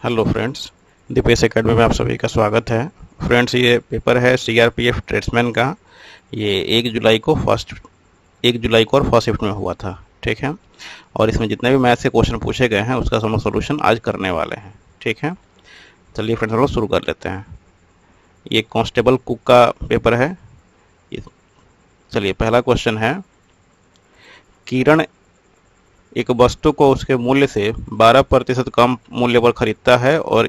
Hello friends, Dipesh academy में आप सभी का स्वागत है। फ्रेंड्स, ये पेपर है सीआरपीएफ ट्रेड्समैन का। ये 1 जुलाई को और फर्स्ट शिफ्ट में हुआ था, ठीक है। और इसमें जितने भी मैथ के क्वेश्चन पूछे गए हैं उसका हम लोग सोल्यूशन आज करने वाले हैं, ठीक है। चलिए फ्रेंड्स, हम लोग शुरू कर लेते हैं। ये कांस्टेबल कुक का पेपर है। चलिए, पहला क्वेश्चन है, किरण एक वस्तु को उसके मूल्य से 12% कम मूल्य पर खरीदता है और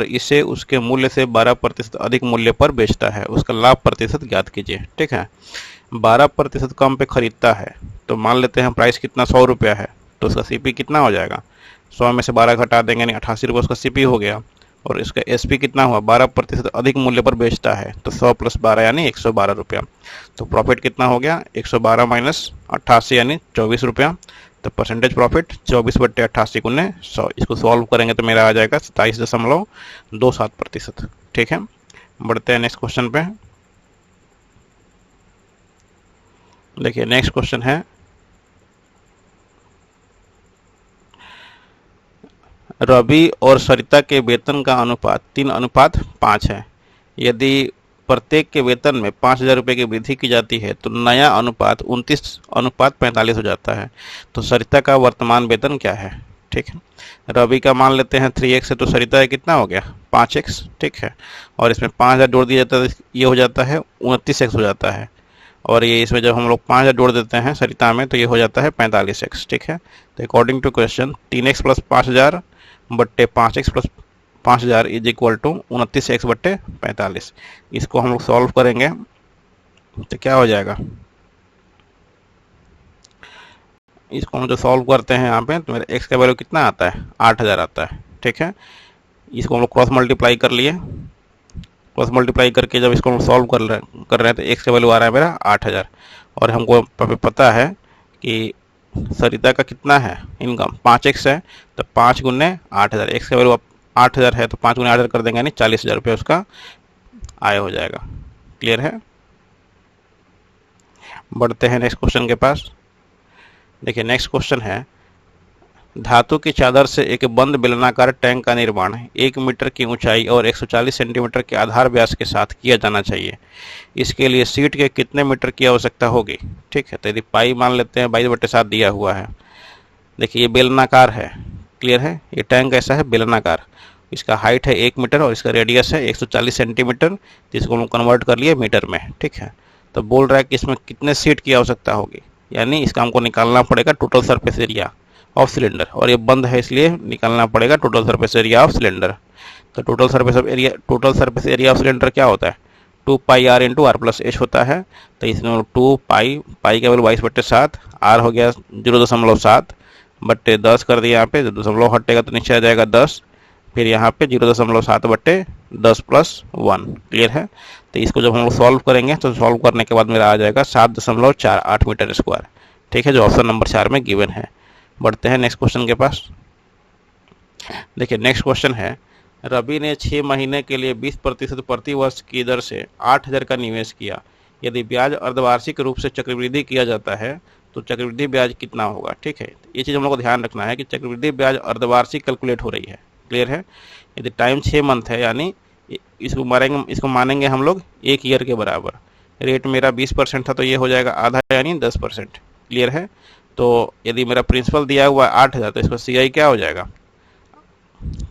इसे उसके मूल्य से 12% अधिक मूल्य पर बेचता है। उसका लाभ प्रतिशत ज्ञात कीजिए, ठीक है। 12% कम पे खरीदता है तो मान लेते हैं प्राइस कितना, 100 रुपया है, तो उसका सीपी कितना हो जाएगा, 100 में से 12 घटा देंगे, यानी 88 रुपये उसका सीपी हो गया। और इसका एसपी कितना हुआ, 12% अधिक मूल्य पर बेचता है, तो 100 + 12 यानी 112 रुपया। तो प्रॉफिट कितना हो गया, 112 - 88 यानी 24 रुपया। तो परसेंटेज प्रॉफिट 24/88 × 100। इसको सॉल्व करेंगे तो मेरा आ जाएगा 27.27%, ठीक है। बढ़ते हैं नेक्स्ट क्वेश्चन पे। देखिए, नेक्स्ट क्वेश्चन है, रवि और सरिता के वेतन का अनुपात 3:5 है। यदि प्रत्येक के वेतन में 5,000 रुपये की वृद्धि की जाती है तो नया अनुपात 29:45 हो जाता है। तो सरिता का वर्तमान वेतन क्या है, ठीक है। रवि का मान लेते हैं 3x है, तो सरिता का कितना हो गया, 5x, ठीक है। और इसमें 5,000 जोड़ दिया जाता है तो ये हो जाता है 29x हो जाता है। और ये इसमें जब हम लोग 5,000 जोड़ देते हैं सरिता में तो ये हो जाता है 45x, ठीक है। तो अकॉर्डिंग टू क्वेश्चन 3x + 5,000 बट्टे 5x + 5,000 is equal to 29x बट्टे 45। इसको हम लोग सॉल्व करेंगे तो क्या हो जाएगा, इसको हम जो सॉल्व करते हैं यहाँ पे तो मेरा x का वैल्यू कितना आता है, 8,000 आता है, ठीक है। इसको हम लोग क्रॉस मल्टीप्लाई कर लिए। क्रॉस मल्टीप्लाई करके जब इसको हम सॉल्व कर रहे हैं तो x का वैल्यू आ रहा है मेरा 8,000। और हमको पता है कि सरिता का कितना है इनकम, 5x है, तो 5 × 8,000, x का वैल्यू 8,000 है तो 5 × 8,000 कर देंगे, यानी 40,000 रुपये उसका आय हो जाएगा। क्लियर है। बढ़ते हैं नेक्स्ट क्वेश्चन के पास। देखिए, नेक्स्ट क्वेश्चन है, धातु की चादर से एक बंद बेलनाकार टैंक का निर्माण 1 मीटर की ऊंचाई और 140 सेंटीमीटर के आधार व्यास के साथ किया जाना चाहिए। इसके लिए सीट के कितने मीटर की आवश्यकता होगी, ठीक है। तो यदि पाई मान लेते हैं 22/7 दिया हुआ है। देखिए, ये बेलनाकार है, क्लियर है। ये टैंक ऐसा है बेलनाकार, इसका हाइट है 1 मीटर और इसका रेडियस है 140 सेंटीमीटर, जिसको हम कन्वर्ट कर लिए मीटर में, ठीक है। तो बोल रहा है कि इसमें कितने सीट की आवश्यकता होगी, यानी इसका हमको निकालना पड़ेगा total surface area of cylinder. और ये बंद है इसलिए निकालना पड़ेगा total surface area of cylinder. तो total surface area of cylinder क्या होता है, 2πr × r + h होता है। तो इसमें 2π का वैल्यू 22/7, r हो गया 0.7 बट्टे 10 कर दिया, यहाँ पे दशमलव हटेगा तो नीचे आ जाएगा 10, फिर यहाँ पे 0.7 बट्टे 10 + 1। क्लियर है। तो इसको जब हम लोग सॉल्व करेंगे तो सॉल्व करने के बाद मेरा आ जाएगा 7.48 मीटर स्क्वायर, ठीक है, जो ऑप्शन नंबर 4 में गिवन है। बढ़ते हैं नेक्स्ट क्वेश्चन के पास। देखिए, नेक्स्ट क्वेश्चन है, रवि ने 6 महीने के लिए 20% प्रति वर्ष की दर से 8,000 का निवेश किया। यदि ब्याज अर्धवार्षिक रूप से चक्रवृद्धि किया जाता है तो चक्रवृद्धि ब्याज कितना होगा, ठीक है। ये चीज़ हम लोग को ध्यान रखना है कि चक्रवृद्धि ब्याज अर्धवार्षिक कैलकुलेट हो रही है। क्लियर है। यदि टाइम 6 मंथ है यानी इसको मानेंगे हम लोग 1 ईयर के बराबर। रेट मेरा 20% था तो ये हो जाएगा आधा यानी 10%। क्लियर है। तो यदि मेरा प्रिंसिपल दिया हुआ है 8,000 तो इसका CI क्या हो जाएगा,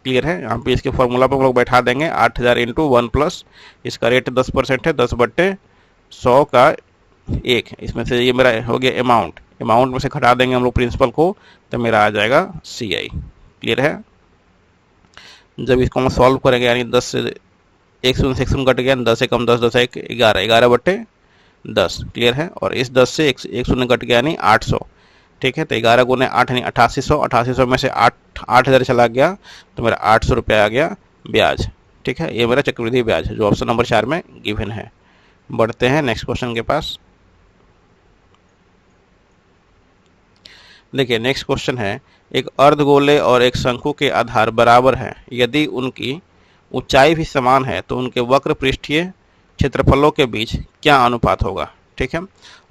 क्लियर है। यहाँ पे इसके फॉर्मूला पर हम लोग बैठा देंगे 8,000 × 1+, इसका रेट 10% है, 10/100 का 1, इसमें से ये मेरा हो गया अमाउंट में से घटा देंगे हम लोग प्रिंसिपल को तो मेरा आ जाएगा CI। क्लियर है। जब इसको हम सॉल्व करेंगे यानी 10 से 1 शून्य से 1 शून्य कट गया, 10 से कम 10, 10 1 11, 11/10। क्लियर है। और इस 10 से 1 शून्य कट गया यानी 800, ठीक है। तो 11 × 8 यानी 8800, 8800 में से 8,000 चला गया तो मेरा 800 रुपया आ गया ब्याज, ठीक है। ये मेरा चक्रवृद्धि ब्याज है जो ऑप्शन नंबर 4 में गिवन है। बढ़ते हैं नेक्स्ट क्वेश्चन के पास। देखिए, नेक्स्ट क्वेश्चन है, एक अर्धगोले और एक शंकु के आधार बराबर हैं। यदि उनकी ऊंचाई भी समान है तो उनके वक्र पृष्ठीय क्षेत्रफलों के बीच क्या अनुपात होगा, ठीक है।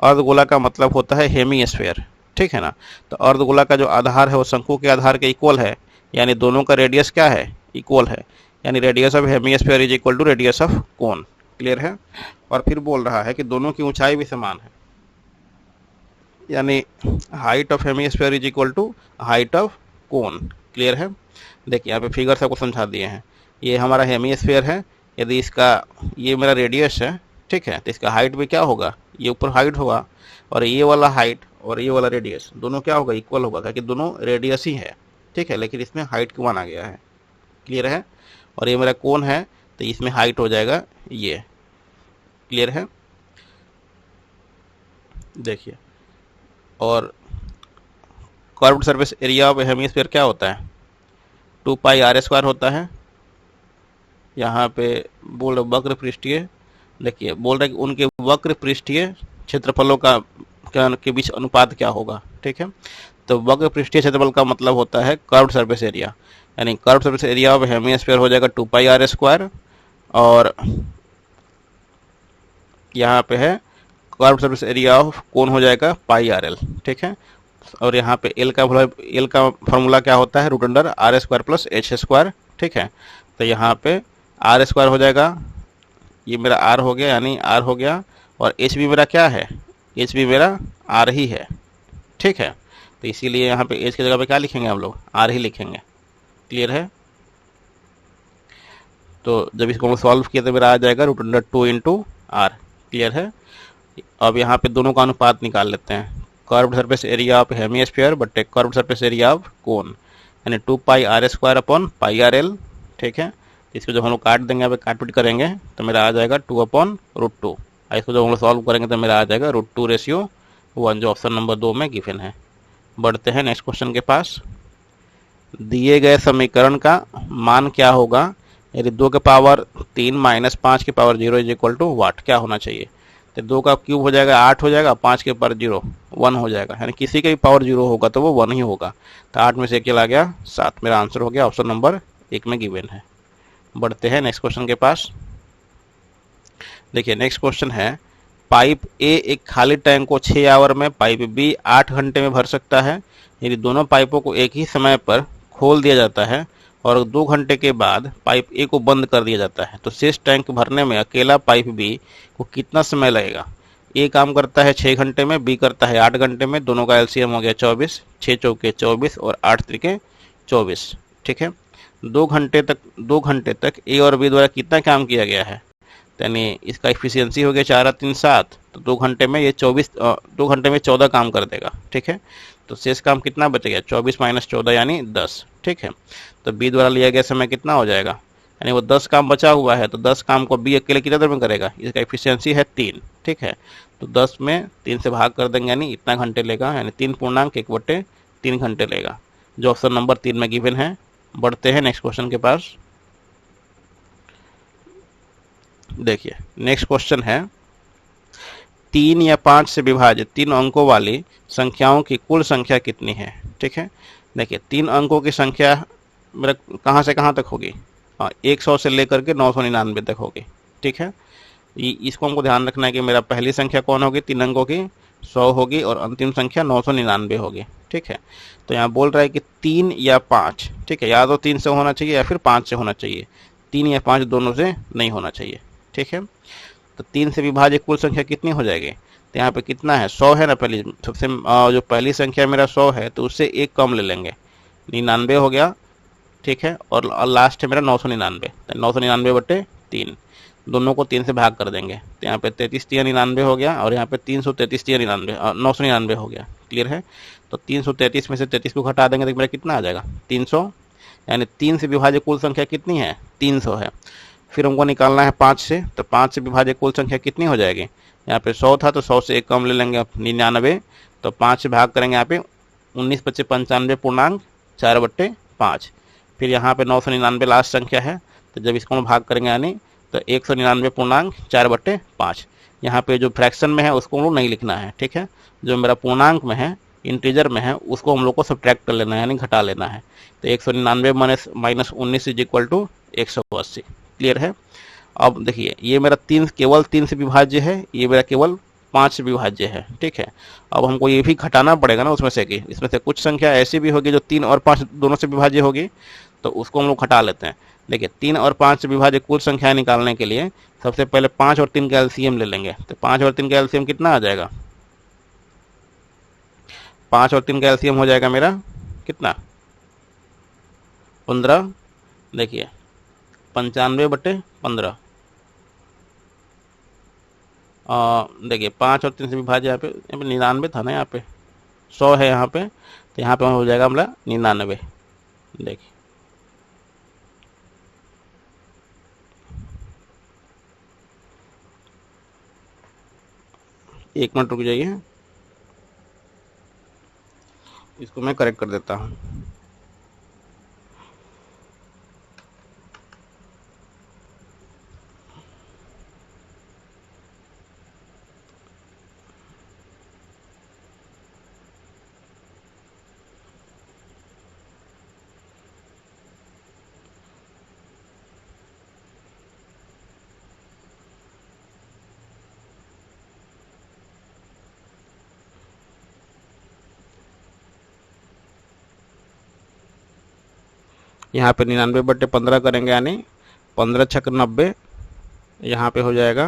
अर्धगोला का मतलब होता है हेमी स्फीयर, ठीक है ना। तो अर्धगोला का जो आधार है वो शंकु के आधार के इक्वल है, यानी दोनों का रेडियस क्या है, इक्वल है, यानी radius of hemisphere is equal to radius of cone. Clear है। और फिर बोल रहा है कि दोनों की ऊंचाई भी समान है, यानी height of hemisphere is equal to height of cone. Clear है। देखिए यहाँ पे फिगर से आपको समझा दिए हैं। ये हमारा हेमिस्फीयर है, यदि इसका ये मेरा रेडियस है, ठीक है, तो इसका हाइट भी क्या होगा, ये ऊपर हाइट होगा, और ये वाला हाइट और ये वाला रेडियस दोनों क्या होगा, इक्वल होगा, क्योंकि दोनों रेडियस ही है, ठीक है, लेकिन इसमें हाइट क्यों माना गया है। क्लियर है। और ये मेरा कोन है, तो इसमें हाइट हो जाएगा ये। क्लियर है। देखिए, और curved surface area of hemisphere क्या होता है, 2 पाई आर स्क्वायर होता है। यहाँ पे बोल रहे वक्र पृष्ठीय, देखिए बोल रहे कि उनके वक्र पृष्ठीय क्षेत्रफलों का के बीच अनुपात क्या होगा। ठीक है, तो वक्र पृष्ठीय क्षेत्रफल का मतलब होता है कर्व्ड सरफेस एरिया, यानी curved surface area of hemisphere हो जाएगा 2 पाई आर स्क्वायर, और यहाँ पे है कर्व्ड सरफेस एरिया ऑफ कोन हो जाएगा पाई आर एल। ठीक है, और यहाँ पे एल का फॉर्मूला क्या होता है, root under R square plus H square. ठीक है, तो यहाँ पे आर स्क्वायर हो जाएगा, ये मेरा आर हो गया, यानी आर हो गया, और एच भी मेरा क्या है, एच भी मेरा आर ही है। ठीक है, तो इसीलिए यहाँ पे एच की जगह पे क्या लिखेंगे हम लोग, आर ही लिखेंगे। क्लियर है। तो जब इसको हम सॉल्व किया तो मेरा आ जाएगा root under 2 into R. Clear है। अब यहाँ पे दोनों का अनुपात निकाल लेते हैं, curved surface area of hemisphere बटे curved surface area of cone, यानी 2 pi r square upon pi r l. ठीक है, इसको जब हम लोग काट देंगे, यहाँ पे काट पीट करेंगे तो मेरा आ जाएगा 2 अपॉन रूट 2। इसको जब हम लोग सॉल्व करेंगे तो मेरा आ जाएगा रूट 2:1, जो ऑप्शन नंबर 2 में गिवन है। बढ़ते हैं नेक्स्ट क्वेश्चन के पास। दिए गए समीकरण का मान क्या होगा यदि 2 के पावर 3 माइनस 5 के पावर 0 इज इक्वल टू वाट, क्या होना चाहिए। तो 2 का क्यूब हो जाएगा 8 हो जाएगा, 5 के पावर 0 1 हो जाएगा, यानी किसी का भी पावर 0 होगा तो वो 1 ही होगा। तो 8 में से 1 चला गया 7, मेरा आंसर हो गया ऑप्शन नंबर 1 में गिवन है। बढ़ते हैं नेक्स्ट क्वेश्चन के पास। देखिए नेक्स्ट क्वेश्चन है, पाइप ए एक खाली टैंक को 6 आवर में, पाइप बी 8 घंटे में भर सकता है। यदि दोनों पाइपों को एक ही समय पर खोल दिया जाता है और 2 घंटे के बाद पाइप ए को बंद कर दिया जाता है, तो शेष टैंक भरने में अकेला पाइप बी को कितना समय लगेगा। ए काम करता है 6 घंटे में, बी करता है 8 घंटे में, दोनों का एलसीएम हो गया 24, 6 चौके 24 और 8 त्रिके 24। ठीक है, 2 घंटे तक ए और बी द्वारा कितना काम किया गया है, यानी इसका एफिशिएंसी हो गया 4 और 3 7, तो 2 घंटे में ये 2 घंटे में 14 काम कर देगा। ठीक है, तो शेष काम कितना बच गया, 24 माइनस 14 यानी 10। ठीक है, तो बी द्वारा लिया गया समय कितना हो जाएगा, यानी वो 10 काम बचा हुआ है, तो 10 काम को बी अकेले कितने देर में करेगा, इसका एफिशिएंसी है 3। ठीक है, तो 10 में 3 से भाग कर देंगे, यानी इतना घंटे लेगा, यानी 3.1/3 घंटे लेगा, जो ऑप्शन नंबर 3 में गिवन है। बढ़ते हैं नेक्स्ट क्वेश्चन के पास। देखिए नेक्स्ट क्वेश्चन है, 3 या 5 से विभाजित 3 अंकों वाली संख्याओं की कुल संख्या कितनी है। ठीक है, देखिए 3 अंकों की संख्या मेरा कहाँ से कहाँ तक होगी, 100 से लेकर के 999 तक होगी। ठीक है, इसको हमको ध्यान रखना है कि मेरा पहली संख्या कौन होगी, 3 अंकों की 100 होगी, और अंतिम संख्या 999 होगी। ठीक है, तो यहाँ बोल रहा है कि 3 या 5। ठीक है, या तो 3 से होना चाहिए या फिर 5 से होना चाहिए, 3 या 5 दोनों से नहीं होना चाहिए। ठीक है, तो 3 से विभाजित कुल संख्या कितनी हो जाएगी, तो यहाँ पे कितना है, 100 है ना, पहली सबसे जो पहली संख्या मेरा 100 है, तो उससे 1 कम ले लेंगे, 99 हो गया। ठीक है, और लास्ट है मेरा 999, तो 999/3, दोनों को 3 से भाग कर देंगे, तो यहाँ पे 33×99 हो गया, और यहाँ पे 999 हो गया। क्लियर है, तो 333 में से 33 को घटा देंगे तो मेरा कितना आ जाएगा, 300, यानी 3 से विभाजित कुल संख्या कितनी है, 300 है। फिर हमको निकालना है 5 से, तो 5 से विभाजित कुल संख्या कितनी हो जाएगी, यहाँ पे 100 था तो 100 से 1 कम ले लेंगे 99, तो 5 से भाग करेंगे, यहाँ पे 19×95.4/5। फिर यहाँ पे 999 लास्ट संख्या है, तो जब इसको हम भाग करेंगे यानी तो 199.4/5। यहाँ पे जो फ्रैक्शन में है उसको हम लोग नहीं लिखना है। ठीक है, जो मेरा पूर्णांक में है, इंटीजर में है, उसको हम लोग को सब्ट्रैक्ट कर लेना है, यानी घटा लेना है। तो 199 minus 19 is equal to 180। Clear है। अब देखिए ये मेरा केवल 3 से विभाज्य है, ये मेरा केवल 5 से विभाज्य है, ठीक है। अब हमको ये भी घटाना पड़ेगा ना उसमें से, कि इसमें से कुछ संख्या ऐसी भी होगी जो 3 और 5 दोनों से विभाज्य होगी, तो उसको हम लोग घटा लेते हैं। देखिए 3 और 5 से विभाज्य कुल संख्या निकालने के लिए सबसे पहले 5 और 3 का एलसीएम ले लेंगे। तो 5 और 3 का एलसीएम कितना आ जाएगा? 5 और 3 का एलसीएम हो जाएगा मेरा कितना? 15। देखिए 95/15। देखिए 5 और 3 से विभाज्य, यहाँ पे 99 था ना, यहाँ पे 100 है यहाँ पे, तो यहाँ पे हो जाएगा हमारा 99। देखिए एक मिनट रुक जाइए, इसको मैं करेक्ट कर देता हूँ। यहाँ पे 99/15 करेंगे, यानी 15 छक 90, यहाँ पे हो जाएगा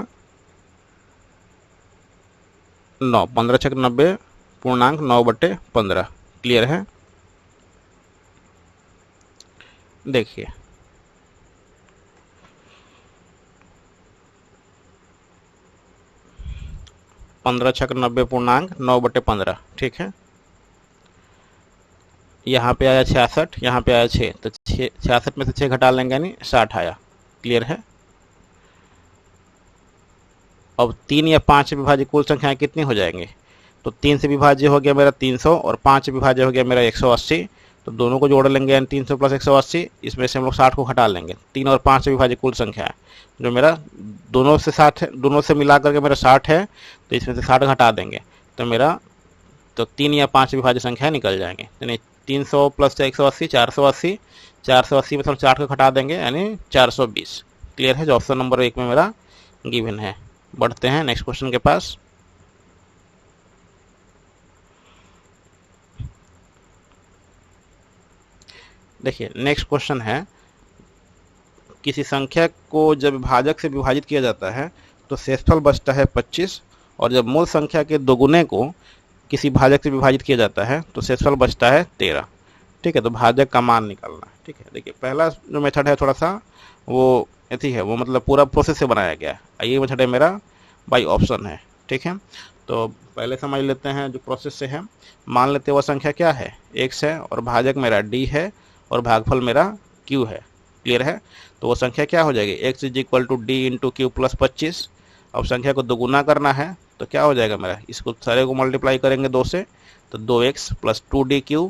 9। 15 छक 90 पूर्णांक 9/15। क्लियर है? देखिए 15 छक 90 पूर्णांक 9/15, ठीक है। यहाँ पे आया 66, यहाँ पे आया 6, तो 66 में से 6 घटा लेंगे यानी 60 आया। क्लियर है? अब 3 या 5 से विभाज्य कुल संख्याएं कितनी हो जाएंगी? तो 3 से विभाज्य हो गया मेरा 300 और 5 से विभाज्य हो गया मेरा 180, तो दोनों को जोड़ लेंगे यानी 300 + 180, इसमें से हम लोग 60 को घटा लेंगे। 3 और 5 से विभाज्य कुल संख्या है जो मेरा दोनों से 60 है, दोनों से मिला करके मेरा 60 है, तो इसमें से 60 घटा देंगे तो मेरा 3 या 5 से विभाज्य संख्या निकल जाएंगे। यानी 300 + 180 480, 480 में से हम 60 को घटा देंगे यानी 420। क्लियर है? जो ऑप्शन नंबर 1 में मेरा गिवन है। बढ़ते हैं नेक्स्ट क्वेश्चन के पास। देखिए नेक्स्ट क्वेश्चन है, किसी संख्या को जब विभाजक से विभाजित किया जाता है तो शेषफल बचता है 25, और जब मूल संख्या के दोगुने को किसी भाजक से विभाजित किया जाता है तो शेषफल बचता है 13। ठीक है, तो भाजक का मान निकालना है। ठीक है, देखिए पहला जो मेथड है थोड़ा सा वो ऐसी है, वो मतलब पूरा प्रोसेस से बनाया गया है। ये मेथड है मेरा बाई ऑप्शन है। ठीक है, तो पहले समझ लेते हैं जो प्रोसेस से है। मान लेते हैं वो संख्या क्या है, x है, और भाजक मेरा d है, और भागफल मेरा q है। क्लियर है? तो वो संख्या क्या हो जाएगी, x = d × q + 25। अब संख्या को दोगुना करना है तो क्या हो जाएगा मेरा, इसको सारे को मल्टीप्लाई करेंगे 2 से, तो 2x + 2dq,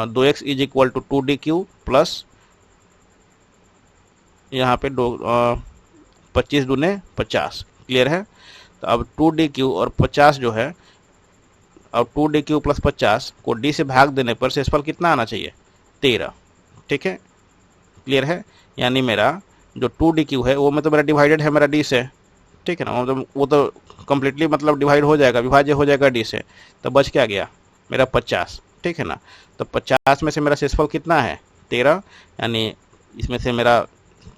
2x = 2dq plus यहाँ पे 25 दूने 50। क्लियर है? तो अब 2dq और 50 जो है, अब 2dq + 50 को d से भाग देने पर शेषफल कितना आना चाहिए, 13। ठीक है, क्लियर है? यानी मेरा जो 2dq है वो मतलब मेरा डिवाइडेड है मेरा d से। ठीक है ना, मतलब वो तो कम्प्लीटली मतलब डिवाइड हो जाएगा, विभाज्य हो जाएगा d से, तो बच क्या गया मेरा 50। ठीक है ना, तो 50 में से मेरा शेषफल कितना है, 13। यानी इसमें से मेरा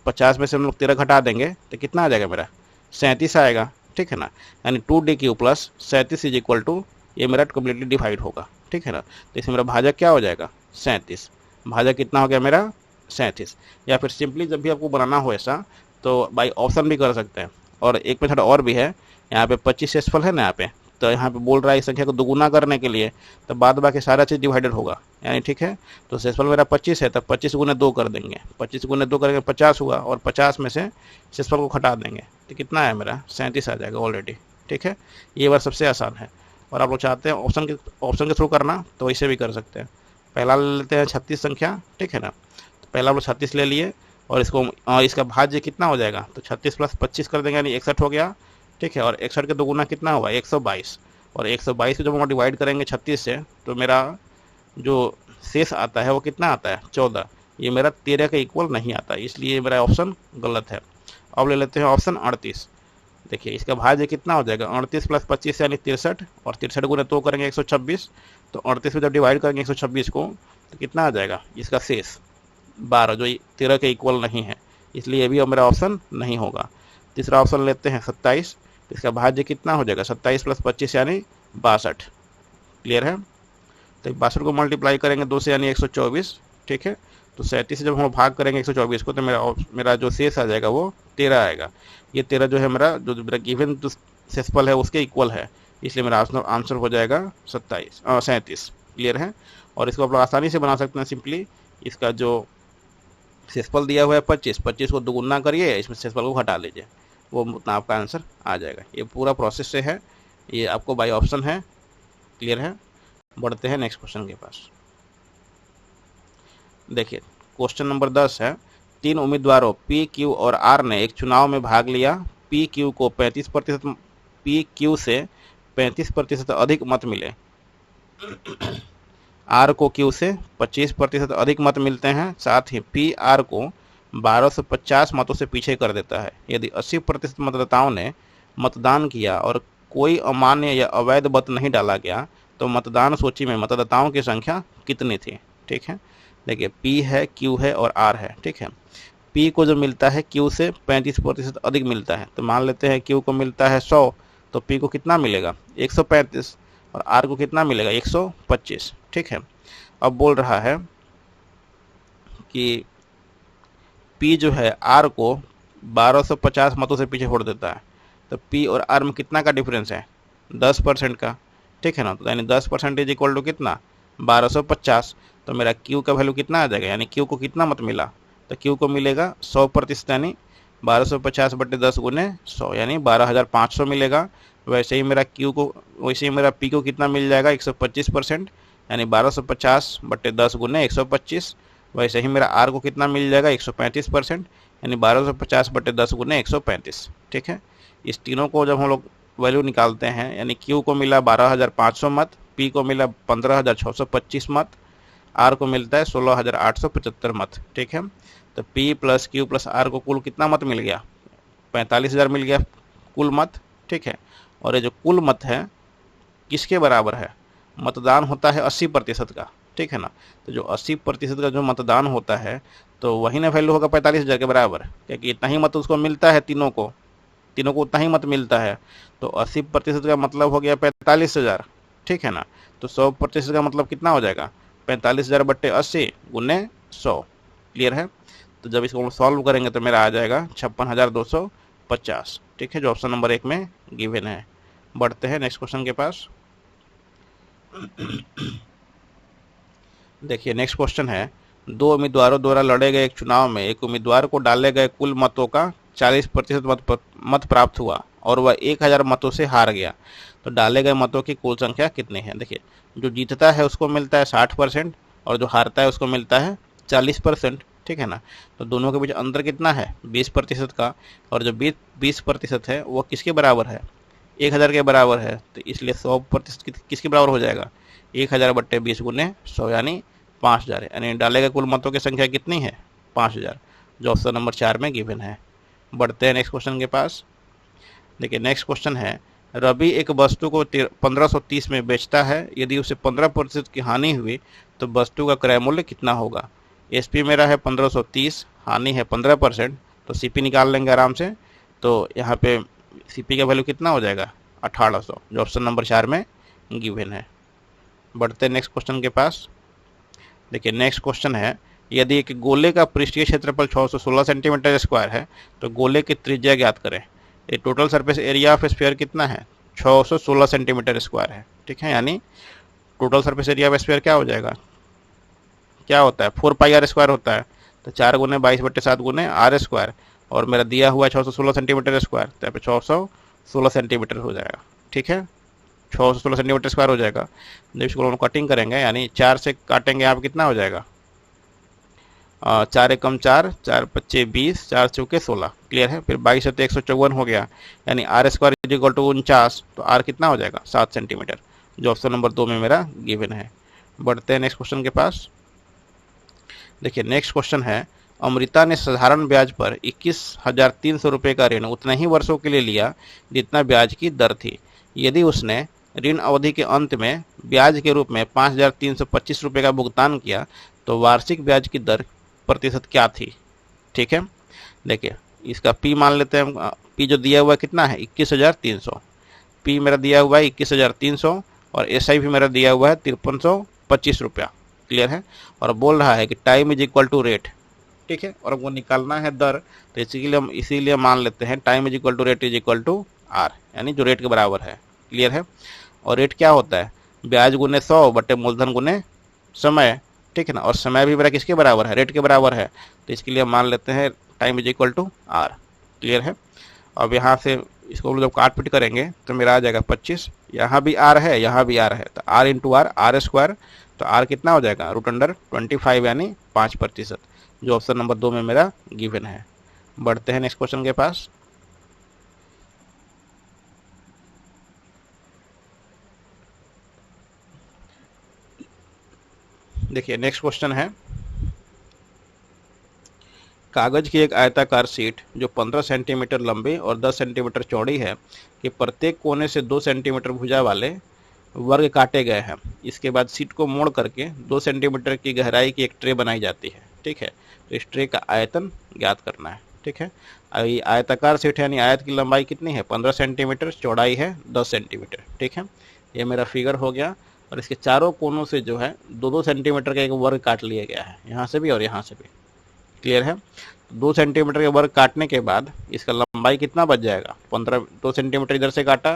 50 में से हम लोग 13 घटा देंगे तो कितना आ जाएगा मेरा, 37 आएगा। ठीक है ना, यानी 2dq + 37 = ये मेरा कम्प्लीटली डिवाइड होगा। ठीक है ना, तो इसमें मेरा भाजक क्या हो जाएगा, 37। भाजक कितना हो गया मेरा, 37। या फिर सिंपली जब भी आपको बनाना हो ऐसा तो बाई ऑप्शन भी कर सकते हैं। और एक मेथड और भी है, यहाँ पे 25 शेषफल है ना यहाँ पे, तो यहाँ पे बोल रहा है इस संख्या को दोगुना करने के लिए, तो बाद बाकी सारा चीज़ डिवाइडेड होगा यानी। ठीक है, तो शेषफल मेरा 25 है, तो 25 × 2 कर देंगे, 25 × 2 करेंगे 50 हुआ, और 50 में से शेषफल को घटा देंगे तो कितना है मेरा, 37 आ जाएगा ऑलरेडी। ठीक है, ये बार सबसे आसान है। और आप लोग चाहते हैं ऑप्शन के थ्रू करना तो इसे भी कर सकते हैं। पहला ले लेते हैं 36 संख्या। ठीक है ना, तो पहला हम लोग 36 ले लिए, और इसको इसका भाज्य कितना हो जाएगा, तो 36 + 25 कर देंगे यानी 61 हो गया। ठीक है, और 61 के दोगुना कितना हुआ, 122, और 122 को जब हम डिवाइड करेंगे 36 से तो मेरा जो शेष आता है वो कितना आता है, 14। ये मेरा 13 के इक्वल नहीं आता, इसलिए मेरा ऑप्शन गलत है। अब ले लेते हैं ऑप्शन 38। देखिए इसका भाज्य कितना हो जाएगा, 38 + 25 यानी 63, और 63 गुने 2 करेंगे 126, तो 38 में जब डिवाइड करेंगे 126 को तो कितना आ जाएगा, इसका शेष 12 जो 13 के इक्वल नहीं है, इसलिए ये भी मेरा ऑप्शन नहीं होगा। तीसरा ऑप्शन लेते हैं 27, तो इसका भाज्य कितना हो जाएगा, 27 + 25 यानी 62। क्लियर है। तो 62 को मल्टीप्लाई करेंगे 2 से यानी 124। ठीक है, तो 37 से जब हम भाग करेंगे 124 को तो मेरा जो शेष आ जाएगा वो 13 आएगा। ये 13 जो है मेरा गिवन जो शेषफल है उसके इक्वल है, इसलिए मेरा आंसर हो जाएगा 37। क्लियर है। और इसको आप लोग आसानी से बना सकते हैं सिंपली, इसका जो शेषफल दिया हुआ है 25 को दोगुना करिए, इसमें शेषफल को घटा लीजिए, वो उतना आपका आंसर आ जाएगा। ये पूरा प्रोसेस से है, ये आपको बाय ऑप्शन है। क्लियर है। बढ़ते हैं नेक्स्ट क्वेश्चन के पास। देखिए क्वेश्चन नंबर 10 है, 3 उम्मीदवारों पी, क्यू और आर ने एक चुनाव में भाग लिया। पी क्यू से 35% अधिक मत मिले, आर को क्यू से 25% अधिक मत मिलते हैं, साथ ही पी आर को 1250 मतों से पीछे कर देता है। यदि 80% मतदाताओं ने मतदान किया और कोई अमान्य या अवैध मत नहीं डाला गया तो मतदान सूची में मतदाताओं की संख्या कितनी थी। ठीक है, देखिए पी है, क्यू है और आर है। ठीक है, पी को जो मिलता है क्यू से 35% अधिक मिलता है, तो मान लेते हैं क्यू को मिलता है 100, तो पी को कितना मिलेगा 135, और आर को कितना मिलेगा 125। ठीक है, अब बोल रहा है कि पी जो है आर को 1250 मतों से पीछे छोड़ देता है, तो पी और आर में कितना का डिफरेंस है 10% का। ठीक है ना, तो यानी 10% इज इक्वल टू कितना 1250, तो मेरा क्यू का वैल्यू कितना आ जाएगा, यानी क्यू को कितना मत मिला, तो क्यू को मिलेगा 100%, यानी 1250 बटे 10 गुने 100 यानी 12,500 मिलेगा। वैसे ही मेरा पी को कितना मिल जाएगा 125%, यानी 1250 बटे 10 गुने 125। वैसे ही मेरा आर को कितना मिल जाएगा 135%, यानी 1250 बटे 10 गुने 135। ठीक है, इस तीनों को जब हम लोग वैल्यू निकालते हैं, यानी क्यू को मिला 12,500 मत, पी को मिला 15,625 मत, आर को मिलता है 16,875 मत। ठीक है, तो P plus Q plus R को कुल कितना मत मिल गया 45,000 मिल गया कुल मत। ठीक है, और ये जो कुल मत है किसके बराबर है, मतदान होता है 80% का। ठीक है ना, तो जो 80% का जो मतदान होता है तो वही ना वैल्यू होगा 45,000 के बराबर, क्योंकि इतना ही मत उसको मिलता है, तीनों को उतना ही मत मिलता है, तो 80% का मतलब हो गया 45,000। ठीक है ना, तो 100% का मतलब कितना हो जाएगा 45,000 बट्टे 80 गुने 100। क्लियर है। तो जब इसको हम सॉल्व करेंगे तो मेरा आ जाएगा 56,250। ठीक है, जो ऑप्शन नंबर 1 में गिवन है। बढ़ते हैं नेक्स्ट क्वेश्चन के पास। देखिए नेक्स्ट क्वेश्चन है, 2 उम्मीदवारों द्वारा लड़े गए एक चुनाव में एक उम्मीदवार को डाले गए कुल मतों का 40% मत प्राप्त हुआ और वह 1000 मतों से हार गया, तो डाले गए मतों की कुल संख्या कितनी है। देखिए जो जीतता है उसको मिलता है 60% और जो हारता है उसको मिलता है 40%। ठीक है ना, तो दोनों के बीच अंतर कितना है 20% का, और जो 20% है वो किसके बराबर है 1000 के बराबर है, तो इसलिए 100% किसके बराबर हो जाएगा 1000 बट्टे 20 गुने 100 यानी 5000, यानी डाले गए कुल मतों की संख्या कितनी है 5000, जो ऑप्शन नंबर 4 में गिवन है। बढ़ते हैं नेक्स्ट क्वेश्चन के पास। देखिए नेक्स्ट क्वेश्चन है, रवि एक वस्तु को 1530 में बेचता है, यदि उसे 15% की हानि हुई तो वस्तु का क्रय मूल्य कितना होगा। एसपी मेरा है 1530, हानि है 15%, तो सीपी निकाल लेंगे आराम से, तो यहाँ पे सीपी का वैल्यू कितना हो जाएगा 1800, जो ऑप्शन नंबर 4 में गिवन है। बढ़ते हैं नेक्स्ट क्वेश्चन के पास। देखिए नेक्स्ट क्वेश्चन है, यदि एक गोले का पृष्ठीय क्षेत्रफल 616 सेंटीमीटर स्क्वायर है तो गोले की त्रिज्या ज्ञात करें। ये total surface area of sphere कितना है 616 सेंटीमीटर स्क्वायर है। ठीक है, यानी total surface area of sphere क्या हो जाएगा, क्या होता है 4πr² होता है, तो 4 गुने 22/7 गुने r², और मेरा दिया हुआ है 616 सेंटीमीटर स्क्वायर, तो यहाँ पे 616 सेंटीमीटर हो जाएगा। ठीक है, 616 सेंटीमीटर स्क्वायर हो जाएगा। जब इसको हम कटिंग करेंगे यानी 4 से काटेंगे आप कितना हो जाएगा 4 एकम 4, 4 पच्चे 20, 4 चौके 16। क्लियर है। फिर 22 से 154 हो गया, यानी r² = 49, तो r कितना हो जाएगा 7 सेंटीमीटर, जो ऑप्शन नंबर 2 में मेरा गिवन है। बढ़ते हैं नेक्स्ट क्वेश्चन के पास। देखिए नेक्स्ट क्वेश्चन है, अमृता ने साधारण ब्याज पर 21,300 रुपये का ऋण उतने ही वर्षों के लिए लिया जितना ब्याज की दर थी। यदि उसने ऋण अवधि के अंत में ब्याज के रूप में 5,325 रुपये का भुगतान किया तो वार्षिक ब्याज की दर प्रतिशत क्या थी। ठीक है, देखिए इसका पी मान लेते हैं। पी जो दिया हुआ है कितना है 21,300। पी मेरा दिया हुआ है 21,300 और एसआई भी मेरा दिया हुआ है 5325 रुपया। क्लियर है। और बोल रहा है कि time is equal to rate. ठीक है, और हमको निकालना है दर, तो इसीलिए मान लेते हैं time is equal to rate is equal to R, यानी जो रेट के बराबर है। क्लियर है। और रेट क्या होता है, ब्याज गुने 100 बटे मूलधन गुने समय। ठीक है ना, और समय भी मेरा किसके बराबर है, रेट के बराबर है, तो इसके लिए मान लेते हैं time is equal to R. Clear है। अब यहाँ से इसको जब काट पीट करेंगे तो मेरा आ जाएगा 25, यहाँ भी आर है यहाँ भी आर है, तो R into R, R square, तो आर कितना हो जाएगा √25 यानी 5%, जो ऑप्शन नंबर 2 में मेरा गिवन है। बढ़ते हैं नेक्स्ट क्वेश्चन के पास। देखिए नेक्स्ट क्वेश्चन है, कागज की एक आयताकार शीट जो 15 सेंटीमीटर लंबी और 10 सेंटीमीटर चौड़ी है कि प्रत्येक कोने से 2 सेंटीमीटर भुजा वाले वर्ग काटे गए हैं। इसके बाद शीट को मोड़ करके 2 सेंटीमीटर की गहराई की एक ट्रे बनाई जाती है। ठीक है, तो इस ट्रे का आयतन ज्ञात करना है। ठीक है, अब ये आयताकार शीट है यानी आयत की लंबाई कितनी है 15 सेंटीमीटर, चौड़ाई है 10 सेंटीमीटर। ठीक है, ये मेरा फिगर हो गया। और इसके चारों कोनों से जो है 2-2 सेंटीमीटर का एक वर्ग काट लिया गया है, यहाँ से भी और यहाँ से भी। क्लियर है। 2 सेंटीमीटर के वर्ग काटने के बाद इसका लंबाई कितना बच जाएगा 15। 2 सेंटीमीटर इधर से काटा,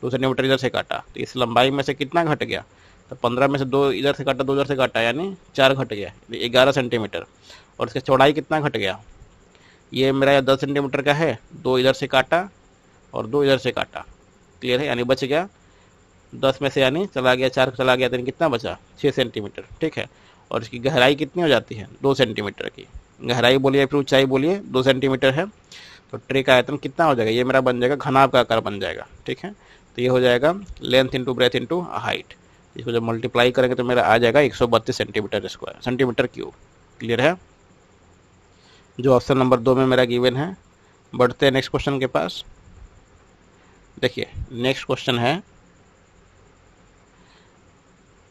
2 सेंटीमीटर इधर से काटा, तो इस लंबाई में से कितना घट गया, तो 15 में से 2 इधर से काटा 2 इधर से काटा यानी 4 घट गया, 11 सेंटीमीटर। और इसका चौड़ाई कितना घट गया, ये मेरा 10 सेंटीमीटर का है, 2 इधर से काटा और 2 इधर से काटा। क्लियर है, यानी बच गया 10 में से यानी चला गया 4 चला गया, तो कितना बचा 6 सेंटीमीटर। ठीक है, और इसकी गहराई कितनी हो जाती है 2 सेंटीमीटर की गहराई बोलिए फिर ऊंचाई बोलिए 2 सेंटीमीटर है, तो ट्रे का आयतन कितना हो जाएगा, ये मेरा बन जाएगा घनाभ का आकार बन जाएगा। ठीक है, तो ये हो जाएगा length into breadth into height. इसको जब मल्टीप्लाई करेंगे तो मेरा आ जाएगा 132 centimetre square, centimetre cube. Clear है, जो ऑप्शन नंबर 2 में मेरा गिवन है। बढ़ते हैं नेक्स्ट क्वेश्चन के पास। देखिए नेक्स्ट क्वेश्चन है,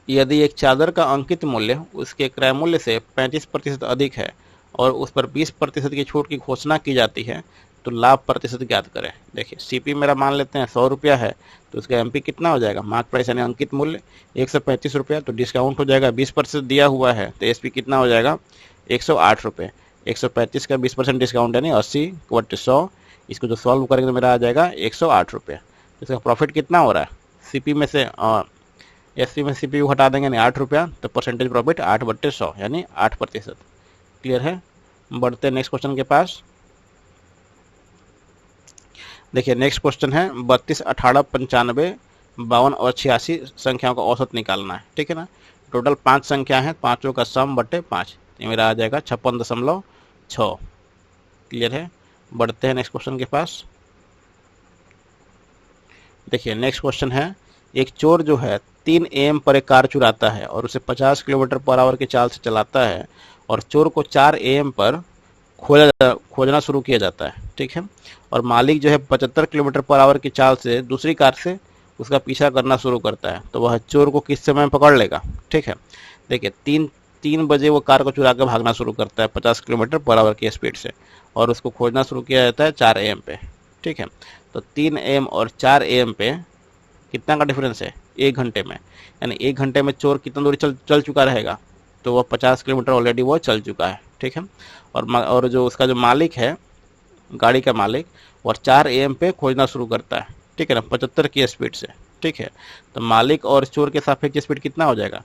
यदि एक चादर का अंकित मूल्य उसके क्रय मूल्य से 35% अधिक है और उस पर 20% की छूट की घोषणा की जाती है तो लाभ प्रतिशत ज्ञात करें। देखिए सीपी मेरा मान लेते हैं 100 रुपया है, तो उसका एमपी कितना हो जाएगा, मार्क प्राइस यानी अंकित मूल्य 135 रुपया, तो डिस्काउंट हो जाएगा 20% दिया हुआ है, तो एसपी कितना हो जाएगा 108 रुपये। 135 का 20% डिस्काउंट यानी 80/100, इसको जो सॉल्व करेंगे तो मेरा आ जाएगा 108 रुपये। इसका प्रॉफिट कितना हो रहा है, सीपी में से एसपी में सीपीयू हटा देंगे यानी 8 रुपया, तो परसेंटेज प्रॉफिट 8/100 यानी 8%। क्लियर है। बढ़ते नेक्स्ट क्वेश्चन के पास। देखिए नेक्स्ट क्वेश्चन है 32, 18, 95, 52 और 86 संख्याओं का औसत निकालना है। ठीक है ना, टोटल 5 संख्या है, पाँचों का सम बटे 5, ये मेरा आ जाएगा 56.6। क्लियर है। बढ़ते हैं नेक्स्ट क्वेश्चन के पास। देखिए नेक्स्ट क्वेश्चन है, एक चोर जो है 3 AM पर एक कार चुराता है और उसे 50 किलोमीटर पर आवर की चाल से चलाता है और चोर को 4 AM पर खोजना शुरू किया जाता है। ठीक है, और मालिक जो है 75 किलोमीटर पर आवर की चाल से दूसरी कार से उसका पीछा करना शुरू करता है, तो वह चोर को किस समय पकड़ लेगा। ठीक है, देखिए 3 बजे वो कार को चुरा कर भागना शुरू करता है 50 किलोमीटर पर आवर की स्पीड से, और उसको खोजना शुरू किया जाता है 4 AM पे। ठीक है, तो 3 AM और 4 AM पे कितना का डिफरेंस है 1 घंटे में, यानी 1 घंटे में चोर कितना दूरी चल चुका रहेगा, तो वह 50 किलोमीटर ऑलरेडी वो चल चुका है। ठीक है, और जो उसका जो मालिक है गाड़ी का मालिक, और 4 AM पे खोजना शुरू करता है। ठीक है ना, 75 की स्पीड से। ठीक है, तो मालिक और चोर के सापेक्ष स्पीड कितना हो जाएगा,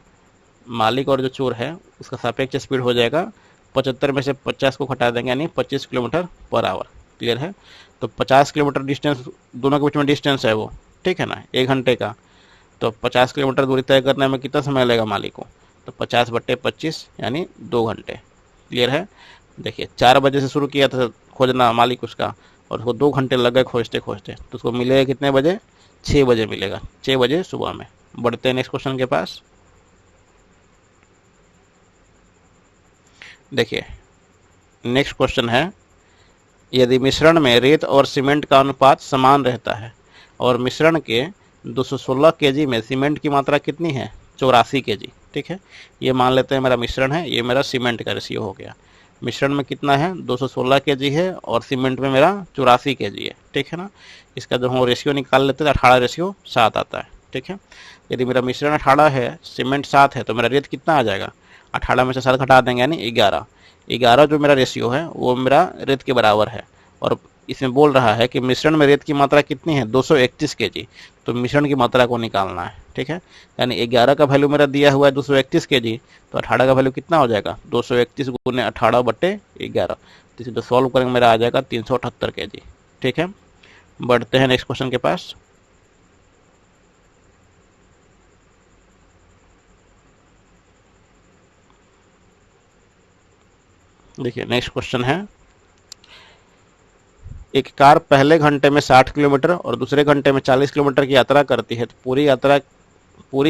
मालिक और जो चोर है उसका सापेक्ष स्पीड हो जाएगा 75 में से 50 को घटा देंगे यानी 25 किलोमीटर पर आवर। क्लियर है, तो 50 किलोमीटर डिस्टेंस दोनों के बीच में डिस्टेंस है वो। ठीक है ना, 1 घंटे का, तो 50 किलोमीटर दूरी तय करने में कितना समय लगेगा मालिक को, तो 50/25 यानी 2 घंटे। क्लियर है। देखिए 4 बजे से शुरू किया था खोजना मालिक उसका, और उसको 2 घंटे लग गए खोजते खोजते, तो उसको मिलेगा कितने बजे, 6 बजे मिलेगा, 6 बजे सुबह में। बढ़ते हैं नेक्स्ट क्वेश्चन के पास। देखिए नेक्स्ट क्वेश्चन है, यदि मिश्रण में रेत और सीमेंट का अनुपात समान रहता है और मिश्रण के 216 केजी में सीमेंट की मात्रा कितनी है, 84 केजी। ठीक है, ये मान लेते हैं मेरा मिश्रण है, ये मेरा सीमेंट का रेशियो हो गया। मिश्रण में कितना है, 216 केजी है और सीमेंट में मेरा 84 केजी है। ठीक है ना, इसका जो हम रेशियो निकाल लेते हैं 18:7 आता है। ठीक है, यदि मेरा मिश्रण 18 है, सीमेंट 7 है, तो मेरा रेत कितना आ जाएगा, 18 में से 7 घटा देंगे यानी 11 जो मेरा रेशियो है वो मेरा रेत के बराबर है। और इसमें बोल रहा है कि मिश्रण में रेत की मात्रा कितनी है, 231 केजी, तो मिश्रण की मात्रा को निकालना है। ठीक है, यानी 11 का वैल्यू मेरा दिया हुआ है 231 केजी, तो 18 का वैल्यू कितना हो जाएगा, 231 गुने 18/11, तो इसे तो सॉल्व करेंगे मेरा आ जाएगा 378 केजी। ठीक है, बढ़ते हैं नेक्स्ट क्वेश्चन के पास। देखिए नेक्स्ट क्वेश्चन है, एक कार पहले घंटे में 60 किलोमीटर और दूसरे घंटे में 40 किलोमीटर की यात्रा करती है, तो पूरी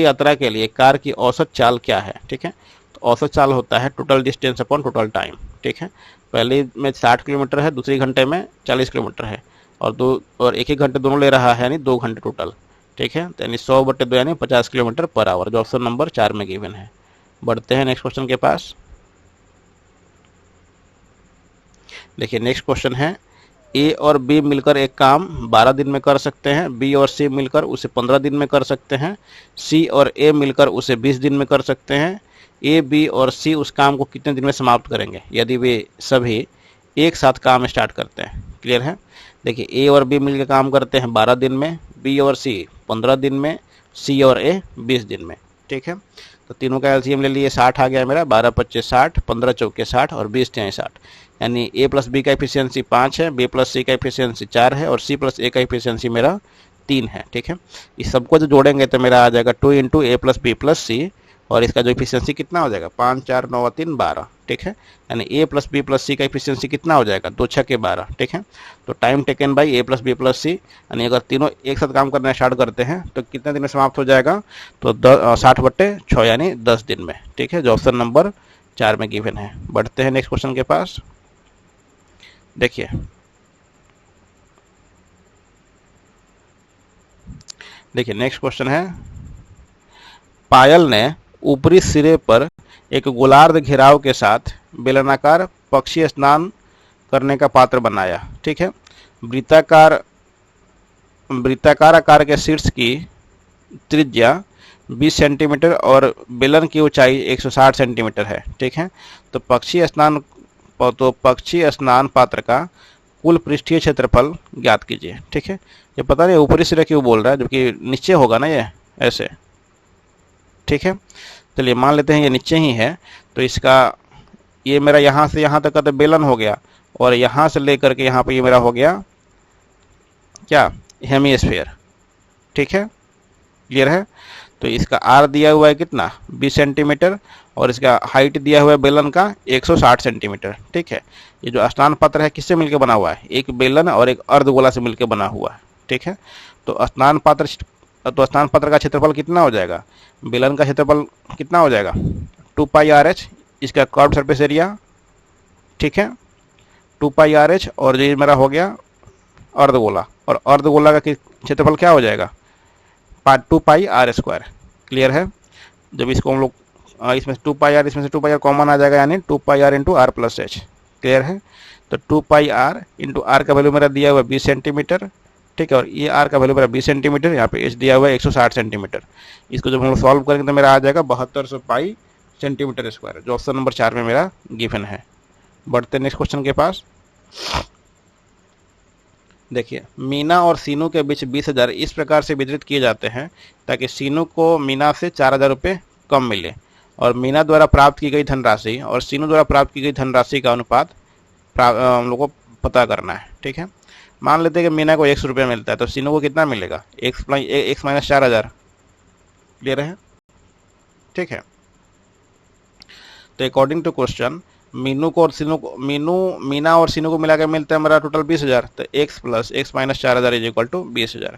यात्रा के लिए कार की औसत चाल क्या है। ठीक है, तो औसत चाल होता है total distance upon total time. ठीक है, पहले में 60 किलोमीटर है, दूसरी घंटे में 40 किलोमीटर है, और एक घंटे दोनों ले रहा है यानी 2 घंटे टोटल। ठीक है, तो यानी 100/2 यानी 50 किलोमीटर पर आवर, जो ऑप्शन नंबर 4 में गिवन है। बढ़ते हैं नेक्स्ट क्वेश्चन के पास। देखिए नेक्स्ट क्वेश्चन है, ए और बी मिलकर एक काम 12 दिन में कर सकते हैं, बी और सी मिलकर उसे 15 दिन में कर सकते हैं, सी और ए मिलकर उसे 20 दिन में कर सकते हैं। ए, बी और सी उस काम को कितने दिन में समाप्त करेंगे यदि वे सभी एक साथ काम स्टार्ट करते हैं। क्लियर है, देखिए ए और बी मिलकर काम करते हैं 12 दिन में, बी और सी 15 दिन में, सी और ए 20 दिन में। ठीक है, तो तीनों का एलसीएम ले लिए, 60 आ गया मेरा, 12×5 60, 15×4 60 और 20×3 60, यानी ए प्लस बी का एफिशिएंसी 5 है, बी प्लस सी का एफिशिएंसी 4 है और सी प्लस ए का एफिशिएंसी मेरा 3 है। ठीक है, इस सबको जो जोड़ेंगे तो मेरा आ जाएगा 2 × ए प्लस बी प्लस सी, और इसका जो एफिशिएंसी कितना हो जाएगा, 5 4 9 3 12। ठीक है, यानी ए प्लस बी प्लस सी का एफिशिएंसी कितना हो जाएगा, 2 6 12। ठीक है, तो time taken by A plus B plus C, यानी अगर तीनों एक साथ काम करना स्टार्ट करते हैं तो कितने दिन में समाप्त हो जाएगा, तो 60/6 यानी 10 दिन में। ठीक है, जो ऑप्शन नंबर 4 में गिवन है। बढ़ते हैं नेक्स्ट क्वेश्चन के पास। देखिए नेक्स्ट क्वेश्चन है, पायल ने ऊपरी सिरे पर एक गोलार्ध घेराव के साथ बेलनाकार पक्षी स्नान करने का पात्र बनाया। ठीक है, वृत्ताकार आकार के शीर्ष की त्रिज्या 20 सेंटीमीटर और बेलन की ऊंचाई 160 सेंटीमीटर है। ठीक है, तो पक्षी स्नान पात्र का कुल पृष्ठीय क्षेत्रफल ज्ञात कीजिए। ठीक है, ये पता नहीं ऊपरी सिरे क्यों बोल रहा है, जबकि नीचे होगा ना ये ऐसे। ठीक है, चलिए मान लेते हैं ये नीचे ही है, तो इसका ये मेरा यहाँ से यहाँ तक का तो बेलन हो गया, और यहाँ से लेकर के यहाँ पे ये मेरा हो गया क्या, हेमीस्फीयर। ठीक है, क्लियर है, तो इसका आर दिया हुआ है कितना, 20 सेंटीमीटर, और इसका हाइट दिया हुआ है बेलन का 160 सेंटीमीटर। ठीक है, ये जो स्नान पात्र है किससे मिलकर बना हुआ है, एक बेलन और एक अर्धगोला से मिलकर बना हुआ है। ठीक है, तो स्नान पात्र का क्षेत्रफल कितना हो जाएगा, बेलन का क्षेत्रफल कितना हो जाएगा, 2πRh, इसका कर्व सरफेस एरिया। ठीक है, 2πRh, और ये मेरा हो गया अर्धगोला, और अर्धगोला का क्षेत्रफल क्या हो जाएगा, 2πr²। क्लियर है, जब इसको हम लोग इसमें 2πr, इसमें से 2πr कॉमन आ जाएगा, यानी 2πr × r+h। क्लियर है, तो 2πr × r का वैल्यू मेरा दिया हुआ है 20 सेंटीमीटर। ठीक है, और ये r का वैल्यू मेरा 20 सेंटीमीटर, यहाँ पे h दिया हुआ है 160 सेंटीमीटर। इसको जब हम लोग सॉल्व करेंगे तो मेरा आ जाएगा 7200 पाई सेंटीमीटर², जो ऑप्शन नंबर 4 में मेरा गिवन है। बढ़ते नेक्स्ट क्वेश्चन के पास। देखिए, मीना और सीनू के बीच 20,000 इस प्रकार से वितरित किए जाते हैं ताकि सीनू को मीना से 4,000 रुपये कम मिले, और मीना द्वारा प्राप्त की गई धनराशि और सीनू द्वारा प्राप्त की गई धनराशि का अनुपात हम लोग को पता करना है। ठीक है, मान लेते हैं कि मीना को 100 रुपये मिलता है, तो सीनू को कितना मिलेगा, x - 4,000। क्लियर है, ठीक है, तो अकॉर्डिंग टू क्वेश्चन मीना और सीनू को मिलाकर मिलता है मेरा टोटल 20,000, तो x + x - 4,000 = 20,000,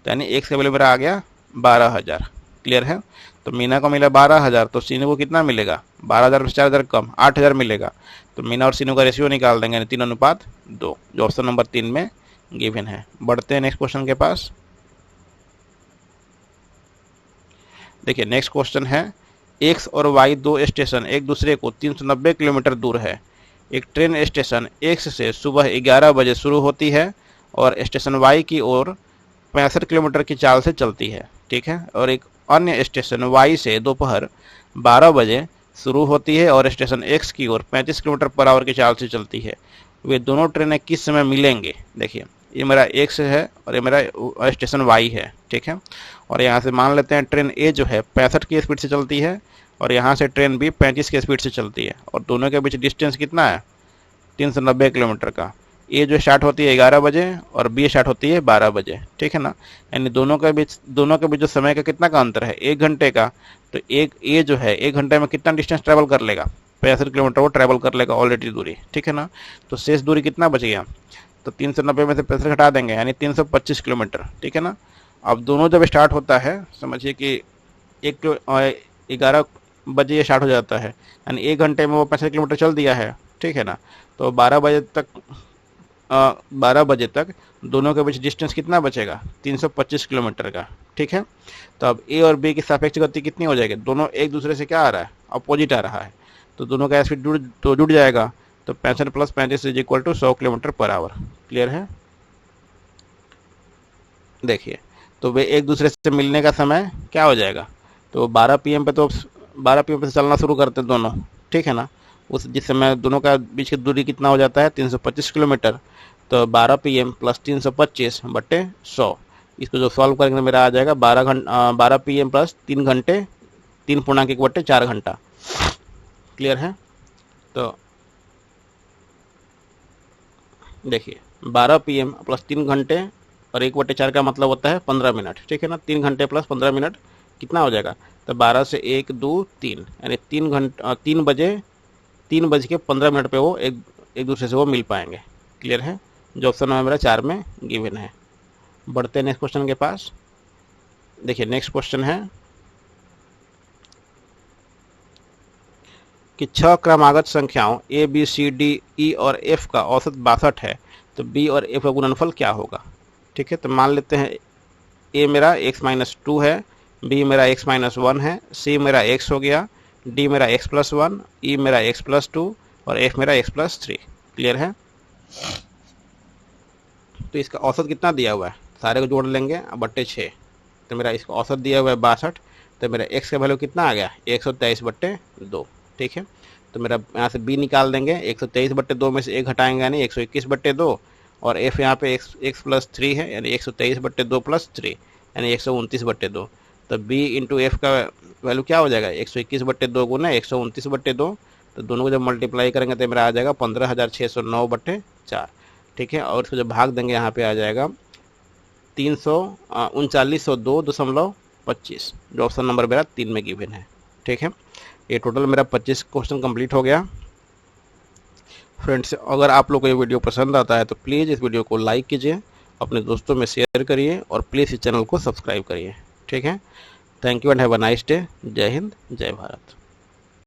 तो यानी x का वैल्यू मेरा आ गया 12,000। क्लियर है, तो मीना को मिला 12,000, तो सीनू को कितना मिलेगा? 12,000 में 4,000 कम 8,000 मिलेगा। तो मीना और सीनू का रेशियो निकाल देंगे, 3:2, जो ऑप्शन नंबर 3 में गिवन है। बढ़ते हैं नेक्स्ट क्वेश्चन के पास। देखिए नेक्स्ट क्वेश्चन है, एक्स और वाई दो स्टेशन एक दूसरे को 390 किलोमीटर दूर है। एक ट्रेन स्टेशन एक्स से सुबह 11 बजे शुरू होती है और स्टेशन वाई की ओर 65 किलोमीटर की चाल से चलती है, ठीक है। और एक अन्य स्टेशन वाई से दोपहर 12 बजे शुरू होती है और स्टेशन एक्स की ओर 35 किलोमीटर पर आवर की चाल से चलती है। वे दोनों ट्रेनें किस समय मिलेंगे? देखिए ये मेरा एक्स है और ये मेरा स्टेशन वाई है, ठीक है। और यहाँ से मान लेते हैं ट्रेन ए जो है 65 की स्पीड से चलती है और यहाँ से ट्रेन बी 35 की स्पीड से चलती है और दोनों के बीच डिस्टेंस कितना है? 390 किलोमीटर का। ए जो स्टार्ट होती है 11 बजे और बी स्टार्ट होती है 12 बजे, ठीक है ना। यानी दोनों के बीच जो समय का कितना का अंतर है? 1 घंटे का। तो एक ए जो है 1 घंटे में कितना डिस्टेंस ट्रैवल कर लेगा? 65 किलोमीटर वो ट्रैवल कर लेगा ऑलरेडी दूरी, ठीक है ना। तो शेष दूरी कितना बच गया? तो 390 में से 65 हटा देंगे यानी 325 किलोमीटर, ठीक है ना। अब दोनों जब स्टार्ट होता है, समझिए कि 11 बजे ये स्टार्ट हो जाता है यानी 1 घंटे में वो 65 किलोमीटर चल दिया है, ठीक है ना। तो 12 बजे तक दोनों के बीच डिस्टेंस कितना बचेगा? 325 किलोमीटर का, ठीक है। तो अब ए और बी की सापेक्ष गति कितनी हो जाएगी? दोनों एक दूसरे से क्या आ रहा है? अपोजिट आ रहा है। तो दोनों का स्पीड जुड़ जाएगा। तो 65 + 35 = 100 किलोमीटर पर आवर। क्लियर है? देखिए तो वे एक दूसरे से मिलने का समय क्या हो जाएगा? तो 12 PM पे से चलना शुरू करते हैं दोनों, ठीक है ना। उस जिस समय दोनों का बीच की दूरी कितना हो जाता है? 325 किलोमीटर। तो 12 PM + 325/100, इसको जो सॉल्व करेंगे मेरा आ जाएगा 12 PM + 3 घंटे 3.1/4 घंटा। क्लियर है? तो देखिए 12 PM + 3 घंटे और 1/4 का मतलब होता है 15 मिनट, ठीक है ना। 3 घंटे + 15 मिनट कितना हो जाएगा? तो 12 से 1, 2, 3 यानी 3:15 पे वो एक दूसरे से वो मिल पाएंगे। क्लियर है? जो ऑप्शन है मेरा 4 में गिवन है। बढ़ते हैं नेक्स्ट क्वेश्चन के पास। देखिए नेक्स्ट क्वेश्चन है कि 6 क्रमागत संख्याओं A, B, C, D, E और F का औसत 62 है, तो B और F का गुणनफल क्या होगा? ठीक है, तो मान लेते हैं A मेरा x-2 है, B मेरा x-1 है, C मेरा x हो गया, D मेरा x+1, E मेरा x+2 और F मेरा x+3। क्लियर है? तो इसका औसत कितना दिया हुआ है? सारे को जोड़ लेंगे बट्टे 6, तो मेरा इसका औसत दिया हुआ है 62। तो मेरा x का वैल्यू कितना आ गया? 123/2। ठीक है, तो मेरा यहाँ से b निकाल देंगे। 123/2 में से 1 घटाएंगे यानी 121/2 और f यहाँ पे x+3 है यानी 123/2 + 3 यानी 129/2। तो b इंटू एफ का वैल्यू क्या हो जाएगा? 121/2 गुना 129/2। तो दोनों को जब मल्टीप्लाई करेंगे तो मेरा आ जाएगा 15,609/4। ठीक है, और इसको जब भाग देंगे यहाँ पे आ जाएगा 39,202.25, जो ऑप्शन नंबर मेरा 3 में गिवन है। ठीक है, ये टोटल मेरा 25 क्वेश्चन कंप्लीट हो गया। फ्रेंड्स, अगर आप लोग को ये वीडियो पसंद आता है तो प्लीज़ इस वीडियो को लाइक कीजिए, अपने दोस्तों में शेयर करिए और प्लीज़ इस चैनल को सब्सक्राइब करिए। ठीक है, thank you and have a nice day. जय हिंद, जय भारत।